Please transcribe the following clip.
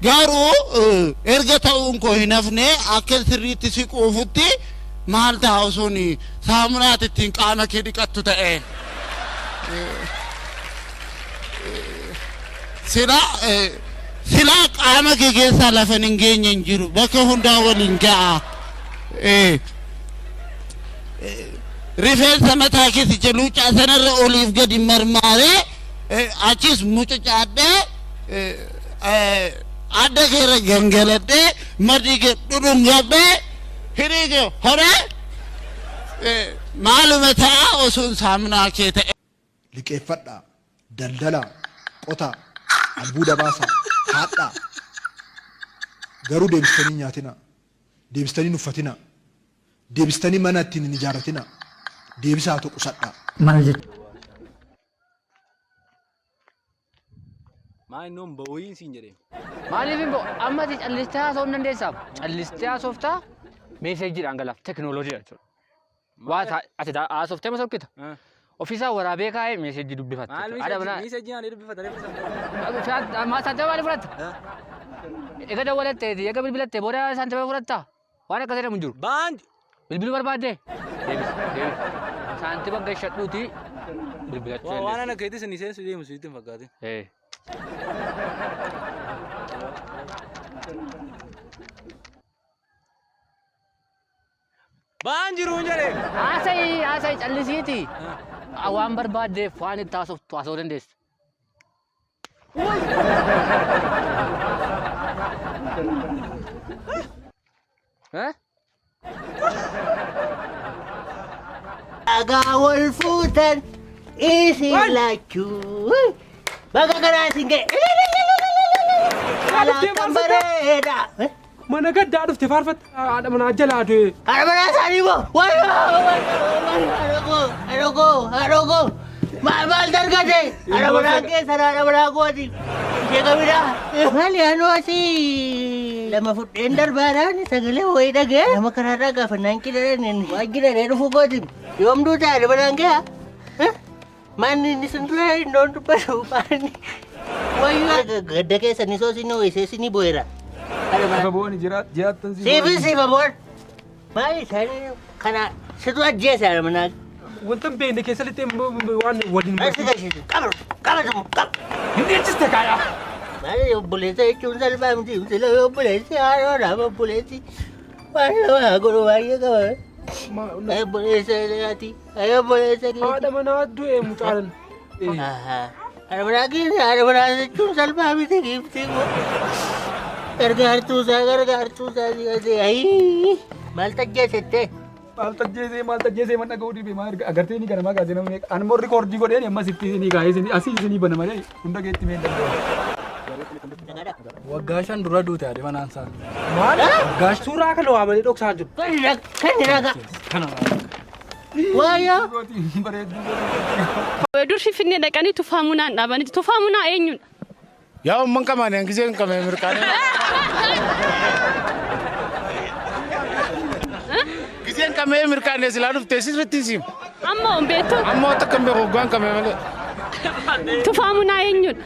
Garuu erga ta'uun koo hin hafne akka sirriitti si quufutti maal ta'u suni saamunaatti ittiin qaama kee dhiqattu ta'e. Sila qaama kee keessaa lafa hin geenye hin jiru bakka hundaa waliin ga'a. Rifeensa mataa keessa jaluu caasanarra oliif gadi marmaaree achis mucucaadhee adda keera gangaladhee madii kee dhudhungadhee hirii kee horee maaluma ta'a osoo saamunaa kee ta'e. Liqeeffadhaa, daldalaa, qotaa, albuuda baasaa, haadhaa. Garuu deebistanii nyaatinaa, deebistanii uffatinaa, deebistanii mana ittiin hin ijaarratinaa, deebisaa haa qusadhaa. Maal jechuudha? Maal noon ba'ooyin siin jedhee. Maaliif hin bo'u? Amma callistee haasa'uu hin dandeessaaf. Callistee haasoftaa meeseejiidhaan galaaf teknooloojiidha jechuudha. Waa ati haasoftee ma sokkita? Ofiisaa waraabee kaa'ee meeseejii dubbifatta. Meeseejii ani dubbifata. Saantima maaliif fudhatta? Eega dawwalattee eega bilbilattee booda saantima fudhatta? Waan akkasii jedhamu hin jiru. Baanji. Bilbiluu barbaaddee? Deebis. Saantima gashadhuuti bilbilachuu. Waan ana keetti isin seensu deemu sitti hin fakkaatin. Baanji ruun jedhee. Haasa'ii callisiiti. Waan barbaaddeef waan itti haasoftu haasa'uu dandeessa. Dhagaa wal fuutan isin laachuu bakka kanaatiin ga'e. Kan bareeda. Mana gaddaa dhufte faarfatta haadha manaa jalaa du'e. Haadha manaa isaanii moo? Haadha maal dargate? Haadha manaa keessan haadha manaa kooti. Ishee qabidhaa. Maali anoo asii lama fudheen darbaadhaan sagalee wayii dhagee nama karaarraa gaafannaan qidhadhan waajjiranii dhufuu kooti. Yoomduu taa'e manaan gahaa? Manni inni sun dura indoon dubbatu maanni. Wayyuu gadda keessanii soo sinii weessee sinii bo'eera. Sabooni jiraattan siifa boon. Maali isaanii kana situ ajjeese haadha manaa. Wanta hin beekne keessa lixee waan waliin. Asi gashiisu qabatu. Hin dhiichiste kaayaa. Maali obboleessa jechuun salphaa miti sila obboleessi haadhoodhaaf obboleessi waan nama godhu baay'ee qaba. Obboleessa ilaati. Obboleessa keeti. Haadha manaa du'e mucaalan. Haadha manaa keeti haadha manaa jechuun salphaa miti giiftii moo. Gargaartuusaa si'atee ayii maal tajjeesette? Maal tajjeesee man dhaga'uu dhibe maal agartee ni ganamaa kaasee namni anmoo rikoordii godheen amma sitti ni kaa'ee asii isinii bana malee hunda keetti mee danda'u. Waggaa 5 dura duute ade manaan isaa. Maal? Waggaa suuraa kana waa malee dhoksaa jiru. Kan dhaga. Kana. Waayyaa. Dur Finfinnee dhaqanii tufaamunaan dhaabanii tufaamunaa eenyuudha? Yaa umman kamaane giseen kamee mirkaane. Giseen kamee mirkaane silaa dhuftee sirriitti sim. Ammoo beektu. Ammoo takka mbee hoggaan kamee malee. Tufaamunaa eenyuudha?